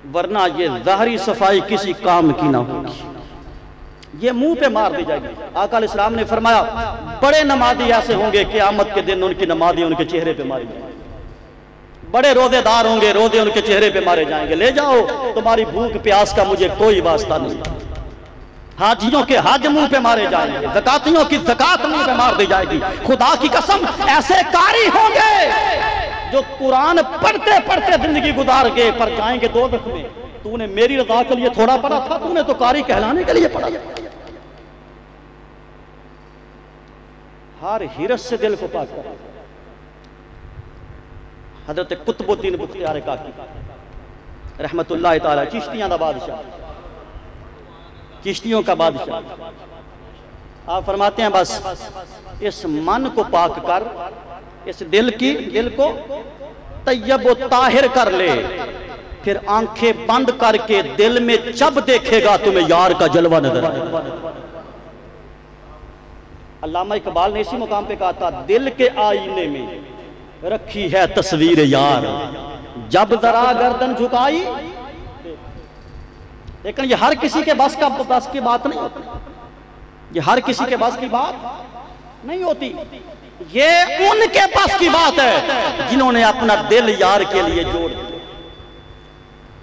वरना ये ज़ाहरी सफाई किसी काम की ना होगी, ये मुंह पे मार दी जाएगी। आका अलैहिस्सलाम ने फरमाया बड़े नमाजी ऐसे होंगे क़यामत के दिन उनकी नमाज़ें उनके चेहरे पे मारी जाएंगी। बड़े रोजेदार होंगे, रोजे उनके चेहरे पे मारे जाएंगे। ले जाओ तुम्हारी भूख प्यास का मुझे कोई वास्ता नहीं। हाजियों के हज मुंह पे मारे जाएंगे, ज़कातियों की ज़कात मुंह पे मार दी जाएगी। खुदा की कसम ऐसे कारी होंगे जो कुरान पढ़ते पढ़ते जिंदगी गुजार गए पर जाएंगे दोज़ख में। तूने मेरी रज़ा के लिए थोड़ा पढ़ा था, तूने तो कारी कहलाने के लिए पढ़ा। हर हिरस से दिल को पाक कर। हजरत कुतुबुद्दीन बख्तियार काकी रहमतुल्लाह ताला, चिश्तियां दा बादशाह, चिश्तियों का बादशाह। आप फरमाते हैं बस इस मन को पाक कर, इस दिल को तैयब व ताहिर कर ले, फिर आंखें बंद करके दिल में जब देखेगा तुम्हें यार का जलवा नजर आएगा। अल्लामा इकबाल ने इसी मुकाम पे कहा था दिल के आईने में रखी है तस्वीर यार, जब जरा गर्दन झुकाई। लेकिन ये हर किसी के बस की बात नहीं होती, ये हर किसी के बस की बात नहीं होती। ये उनके बस की बात है जिन्होंने अपना दिल यार के लिए जोड़ दिया।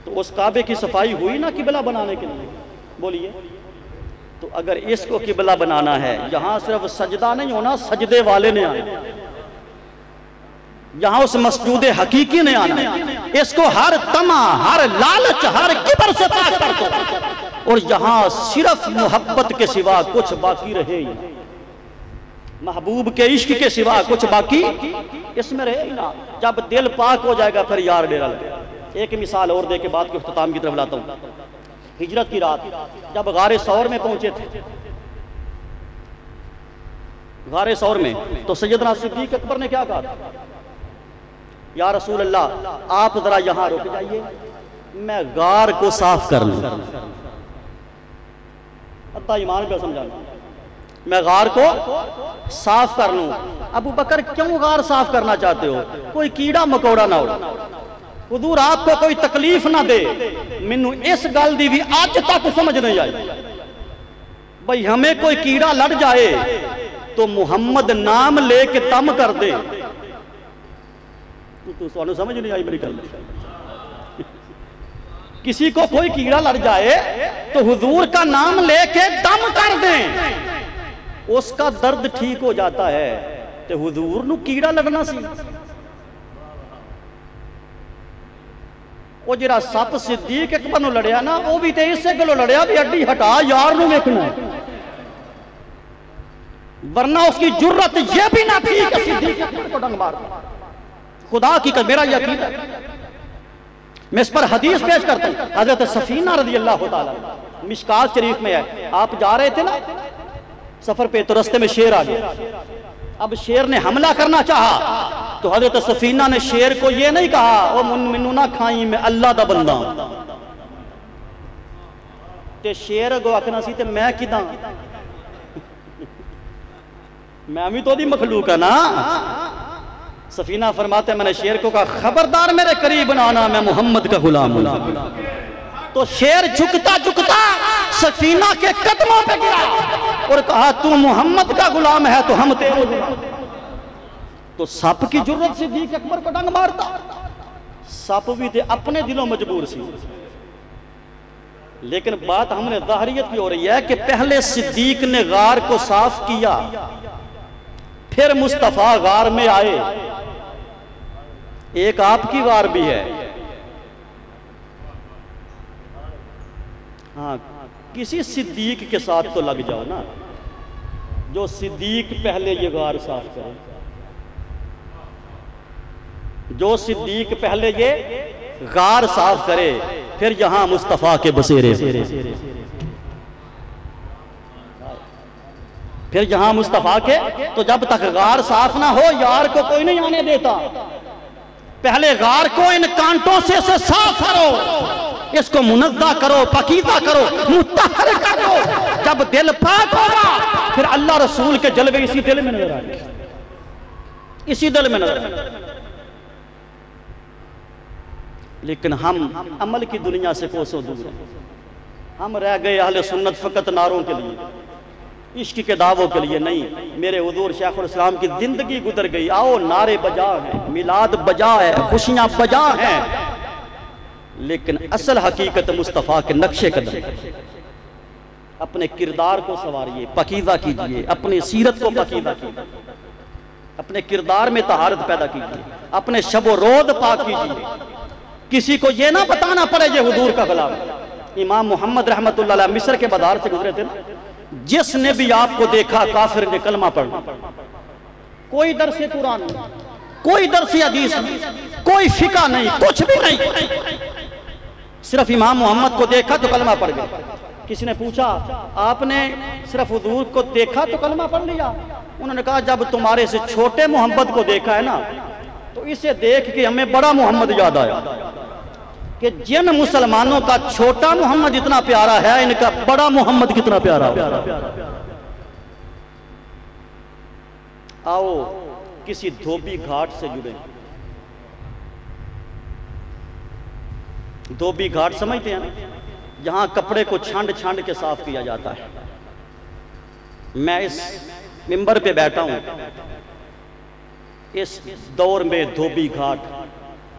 तो उस काबे की सफाई हुई ना किबला बनाने के लिए, बोलिए। तो अगर इसको किबला बनाना है, यहां सिर्फ सजदा नहीं होना, सजदे वाले ने आना, यहां उस मसजूद हकीकी ने आना। इसको हर तमा, हर लालच, हर किबर से पाक कर दो और यहां सिर्फ मोहब्बत के सिवा कुछ बाकी रहे ही ना। महबूब के इश्क के सिवा कुछ बाकी इसमें रहे ही ना। जब दिल पाक हो जाएगा फिर यार डेरा लगेगा। एक मिसाल और दे के बात के इख्तिताम की तरफ लाता हूं। हिजरत की रात जब गारे सौर में पहुंचे थे, गारे सौर में, तो सैयदना सिद्दीक अकबर ने क्या कहा था? या रसूल अल्लाह, आप जरा यहां रुक जाइए, मैं गार को साफ कर लूं। अल्लाह ईमान पे समझाना, मैं गार को साफ कर लूं। अबू बकर, क्यों गार साफ करना चाहते हो? कोई कीड़ा मकोड़ा ना हो, हुजूर आपको कोई तकलीफ ना दे। मैनू इस गल दी भी अज तक समझ नहीं आई, भाई हमें कोई कीड़ा लड़ जाए तो मुहम्मद नाम लेके तम कर दे। तो समझ नहीं आई मेरी गल। किसी को कोई कीड़ा लड़ जाए तो हुजूर का नाम लेके दम कर दें, उसका दर्द ठीक हो जाता है। तो हुजूर नू कीड़ा लड़ना सी। वो जरा सप सिद्दीक अकबर नू लड़िया ना, वो भी तो इसे गलों लड़िया भी अड्डी हटा यार नू वेखना, वरना उसकी जुर्रत यह भी ना थी कि सिद्दीक अकबर को डंग मार। खुदा की मेरा यकीन है, मैं इस पर हदीस पेश करता हूं। हजरत सफीना रज़ी अल्लाह ताला, मिशकात शरीफ में है, आप जा रहे थे ना सफर पे, तो रास्ते में शेर आ गया। अब शेर ने हमला करना चाहा तो हजरत सफीना ने शेर को यह नहीं कहा, ओ मैनू ना खाई, मैं अल्लाह दा बंदा। ते शेर अगो आखना सी ते मैं किदां, मैं भी तो दी मखलूक है ना। सफीना फरमाते मैंने शेर को कहा, खबरदार मेरे करीब ना आना, मैं मोहम्मद का गुलाम हूं। तो शेर झुकता झुकता सफीना के कदमों पे गिरा और कहा, तू मोहम्मद का गुलाम है तो हम तेरे गुलाम। तो सप की जरूरत सिद्दीक अकबर को डंग मारता, सप भी थे अपने दिलों मजबूर सी। लेकिन बात हमने ज़ाहरियत की हो रही है कि पहले सिद्दीक ने गार को साफ किया, फिर मुस्तफा गार में आए। एक आपकी गार भी है। हाँ, किसी सिद्दीक के साथ तो लग जाओ ना, जो सिद्दीक पहले ये गार साफ करे, जो सिद्दीक पहले ये गार साफ करे, फिर यहां मुस्तफा के बसेरे, फिर जहां मुस्तफा के। तो जब तक गार साफ ना हो यार को कोई नहीं आने देता। पहले गार को इन कांटों से साफ करो, इसको मुनज़्ज़ा करो, पकीज़ा करो, मुतहर करो। जब दिल पाक होगा फिर अल्लाह रसूल के जलवे इसी दिल में नजर आएंगे, इसी दिल में नजर आएंगे। लेकिन हम अमल की दुनिया से कोसों दूर हैं। हम रह गए अहले सुन्नत फकत नारों के लिए, इश्क के दावों के लिए नहीं। मेरे हुजूर शेखुल इस्लाम की जिंदगी गुजर गई, आओ नारे बजा हैं, मिलाद बजा है, खुशियां बजा हैं, लेकिन असल हकीकत मुस्तफ़ा के नक्शे कदम। अपने किरदार को संवारिए, पकीज़ा कीजिए, अपनी सीरत को पकीज़ा कीजिए, अपने किरदार में तहारत पैदा कीजिए, अपने शबो रोद पाक कीजिए। किसी को यह ना बताना पड़े ये हुजूर का गुलाम। इमाम मोहम्मद रहमतुल्लाह अलैह मिस्र के बाजार से गुजरे थे ना, जिसने भी आपको देखा काफिर ने कलमा पढ़ा। कोई दर्स कुरान नहीं, कोई दर्स हदीस नहीं, कोई फिका नहीं, कुछ भी नहीं, सिर्फ इमाम मोहम्मद को देखा तो कलमा पढ़ गया। किसी ने पूछा, आपने सिर्फ हुजूर को देखा तो कलमा पढ़ लिया? उन्होंने कहा, जब तुम्हारे से छोटे मोहम्मद को देखा है ना, तो इसे देख के हमें बड़ा मोहम्मद याद आया कि जिन मुसलमानों का छोटा मोहम्मद इतना प्यारा है, इनका बड़ा मोहम्मद कितना प्यारा हो। आओ किसी धोबी घाट से जुड़े। धोबी घाट समझते हैं ना, जहां कपड़े को छांड छांड के साफ किया जाता है। मैं इस मिंबर पे बैठा हूं, इस दौर में धोबी घाट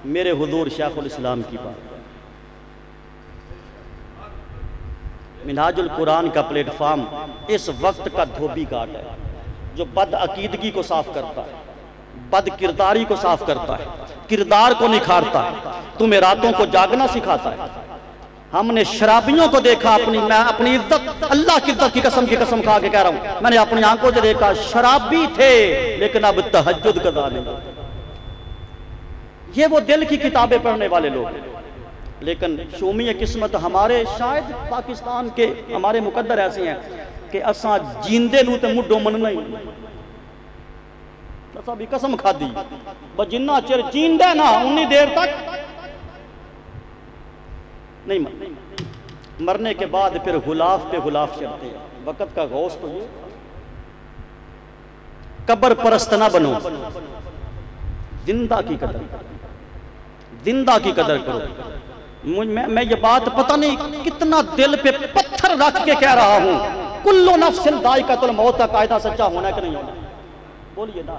मेरे हुजूर शेखुल इस्लाम की बात। मिनहाजुल कुरान का प्लेटफॉर्म इस वक्त का धोबी घाट है, जो बद अकीदगी को साफ करता है, बद किरदारी को साफ करता है, किरदार को निखारता है, तुम्हें रातों को जागना सिखाता है। हमने शराबियों को देखा, मैं अपनी इज्जत, अल्लाह की इज्जत की कसम खा के कह रहा हूं, मैंने अपनी आंखों से देखा, शराबी थे लेकिन अब तहज्जुद कदा नहीं। ये वो दिल की किताबें पढ़ने वाले लोग। लेकिन शूमी किस्मत हमारे, शायद पाकिस्तान के हमारे मुकद्दर ऐसे हैं कि असा जींदे नू ते मुड्डो मनना ही। दसा भी कसम खादी बस जिन्ना चिर जींदा ना उन्नी देर तक नहीं मरने के बाद फिर गुलाफ पे गुलाफ चढ़ते हैं। वक़्त का गौस तो ये कब्र परस्त ना बनो, जिंदा की कदर करो। मैं ये बात पता नहीं कितना दिल पे पत्थर रख के कह रहा हूं, कुल्लु नफ्सिन दाइकातुल मौत का कायदा सच्चा होना कि नहीं होना? बोलिए ना।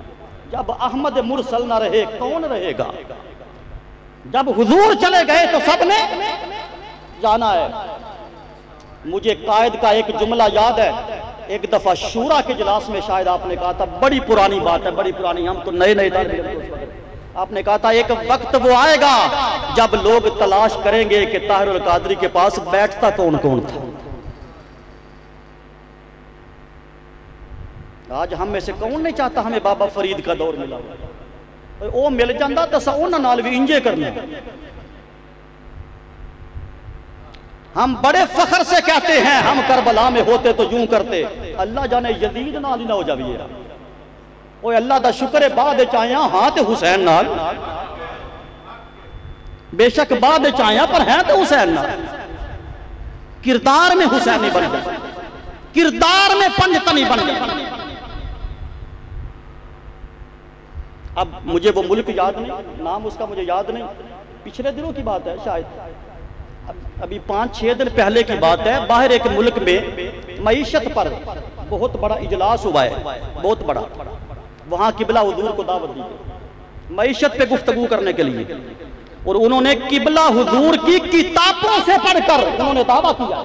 जब अहमद मुरसल ना रहे कौन रहेगा? जब हुजूर चले गए तो सबने जाना है। मुझे कायद का एक जुमला याद है, एक दफा शूरा के इजलास में शायद आपने कहा था, बड़ी पुरानी बात है, बड़ी पुरानी, हम तो नए आपने कहा था एक वक्त वो आएगा जब लोग तलाश करेंगे कि ताहिरुल कादरी के पास बैठता कौन कौन था। आज हम में से कौन नहीं चाहता हमें बाबा फरीद का दौर मिला? वो मिल जाता तो उन्हां नाल भी इंजे करना। हम बड़े फखर से कहते हैं हम करबला में होते तो यूं करते। अल्लाह जाने यजीद नाल ही ना हो जाविए। ओ अल्लाह दा शुक्र है बाद आया हाँ तो हुसैन नाल, बेशक बाद आया पर है तो हुसैन नाल। किरदार में हुसैन नहीं बन गया, किरदार में पंजतनी बन गया। अब मुझे वो मुल्क याद नहीं, नाम उसका मुझे याद नहीं, पिछले दिनों की बात है शायद, अभी 5-6 दिन पहले की बात है। बाहर एक मुल्क में मईशत पर बहुत बड़ा इजलास हुआ है, बहुत बड़ा। वहां किबला हुजूर को दावत दी मईशत पे गुफ्तगू करने के लिए, और उन्होंने किबला हुजूर की किताबों से पढ़कर उन्होंने दावा किया,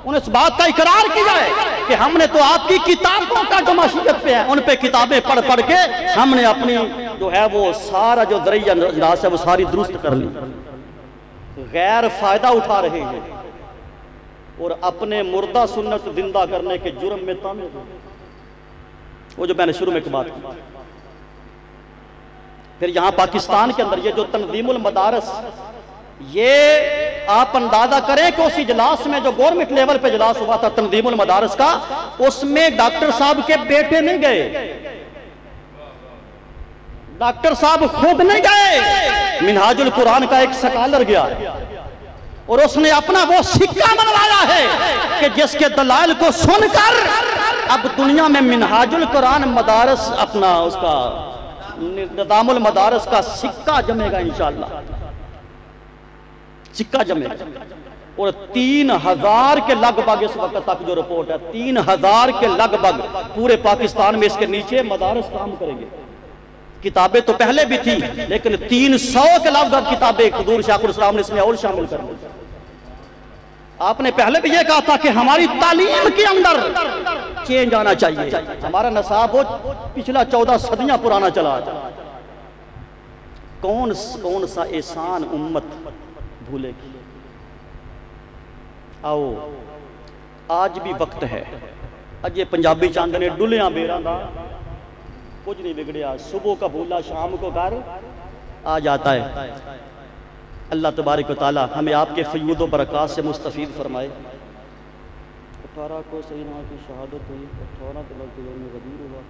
उन्हें इस बात का इकरार किया है कि हमने तो आपकी किताबों का जो मशीयत पे है उन पे किताबें पढ़ पढ़ के हमने अपनी जो है वो सारा जो दरिया अंदाज है वो सारी दुरुस्त कर ली। गैर फायदा उठा रहे हैं और अपने मुर्दा सुन्नत जिंदा करने के जुर्म में तामिल। वो जो मैंने शुरू में की बात की। फिर यहां पाकिस्तान के अंदर ये जो तंजीमुल मदारस, ये आप अंदाजा करें कि उस इजलास में जो गवर्नमेंट लेवल पे इजलास हुआ था तंजीमुल मदारस का, उसमें डॉक्टर साहब के बेटे नहीं गए, डॉक्टर साहब खुद नहीं गए, मिनहाजुल कुरान का एक स्कॉलर गया और उसने अपना वो सिक्का बनवाया है कि जिसके दलाइल को सुनकर अब दुनिया में मिनहाजुल कुरान मदारस अपना उसका निज़ामुल मदारस का सिक्का जमेगा इंशाअल्लाह, सिक्का जमेगा। और 3000 के लगभग इस वक्त तक जो रिपोर्ट है 3000 के लगभग पूरे पाकिस्तान में इसके नीचे मदारस काम करेंगे। किताबें तो पहले भी थी लेकिन 300 के लगभग किताबें हुजूर शाकुल इस्लाम ने इसमें और शामिल कर दी। आपने पहले भी यह कहा था कि हमारी तालीम के अंदर चेंज आना चाहिए। हमारा नसाब वो पिछला 14 सदियां पुराना चला था। कौन सा एहसान उम्मत भूलेगी? आओ आज भी वक्त है। अज ये पंजाबी चांद ने डुलिया बेरा दा कुछ नहीं बिगड़िया, सुबह का भूला शाम को घर आ जाता है। अल्लाह तबारक व तआला हमें आपके फयूद व बरक़ात से मुस्तफ़ीद फरमाए। 18 को सहीना की शहादत हुई, 18 तलक में गदीर हुआ।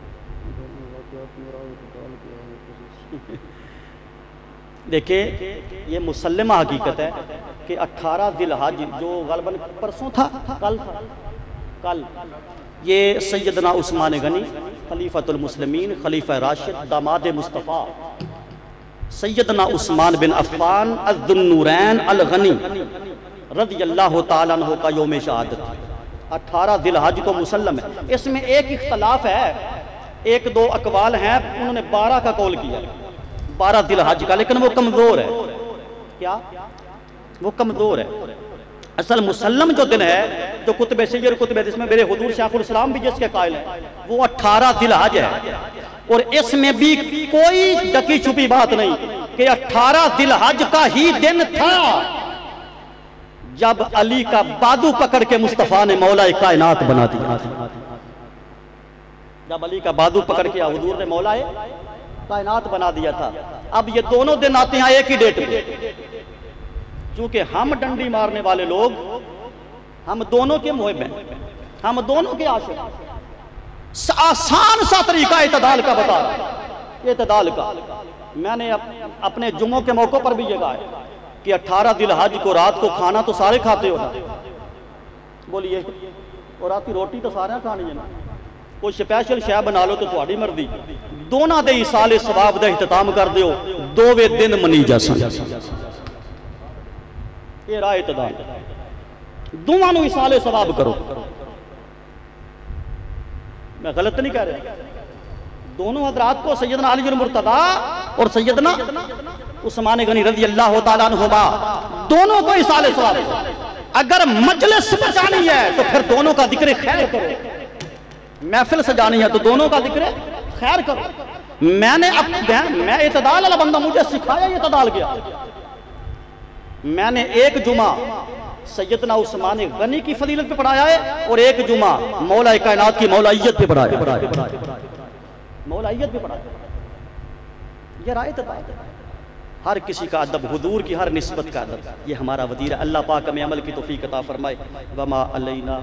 देखिए ये मुसल्लमा हकीकत है कि 18 ज़िलहज जो ग़ालिबन परसों था, कल ये सैयदना उस्मान गनी खलीफतुल मुस्लिमीन खलीफा राशिद दामाद मुस्तफ़ा सैयदना उस्मान बिन अफ़्फ़ान अज़्ज़ुन्नूरैन अल गनी रज़ियल्लाहु ताला अन्हु का यौम शहादत 18 ज़िलहज को मुसल्लम है। इसमें एक इख्तलाफ है, 1-2 अकवाल हैं, उन्होंने 12 का कौल किया, 12 ज़िलहज का, लेकिन वो कमज़ोर है। क्या वो कमज़ोर है? असल मुसल्लम जो दिन है जो कुतुब सैय्यद कुतुब जिसमें मेरे हुजूर शाइखुल इस्लाम भी जिसके कायल हैं, वो 18 ज़िलहज है। और इसमें भी कोई ढकी छुपी बात नहीं कि 18 ज़िलहज का ही दिन था जब अली का बाजू पकड़ के मुस्तफ़ा ने मौला कायनात बना दिया। जब अली का बाजू पकड़ के हुजूर ने मौला कायनात बना दिया था। अब ये दोनों दिन आते हैं एक ही डेट में, क्योंकि हम डंडी मारने वाले लोग हम दोनों के मुहिब हैं, हम दोनों के आशिक। आसान सा तरीका इतदाल का बता रहा है। एतदाल का। मैंने अपने जुम्मों के मौक़ों पर भी ये कहा है कि 18 दिलहज को रात को खाना तो सारे खाते हो ना, बोलिए, और रात की रोटी तो सारे खानी है ना, कोई स्पैशल शै बना लो तो थोड़ी मर्जी। दोनों दे इसाले सवाब का इख्तिताम कर दो, दोवे दिन मनी जैसा। ये राह इतदाल, दोनों इसाले सवाब करो। मैं गलत नहीं कह रहा, दोनों हजरात को सैयदना अली मुर्तदा और सैयदना उस्मान गनी रज़ी अल्लाह तआला अन्हुमा दोनों को इसाले सवाब। अगर मजलिस सजानी है तो फिर दोनों का जिक्र खैर करो, महफिल सजानी है तो दोनों का जिक्र खैर करो। मैं इतदाल वाला बंदा, मुझे सिखाया इतदाल गया। मैंने एक जुमा सैयदना उस्मान गनी की फजीलत पे पढ़ाया है और एक जुमा मौला कायनात की मौलाइयत पे पढ़ाया, मौलाइयत पे पढ़ाया। ये राय इतदाल, हर किसी का अदब, हुजूर की हर निस्बत का अदब, ये हमारा वजीर। अल्लाह पाक हमें अमल की तौफीक अता फरमाए। वमा अलैना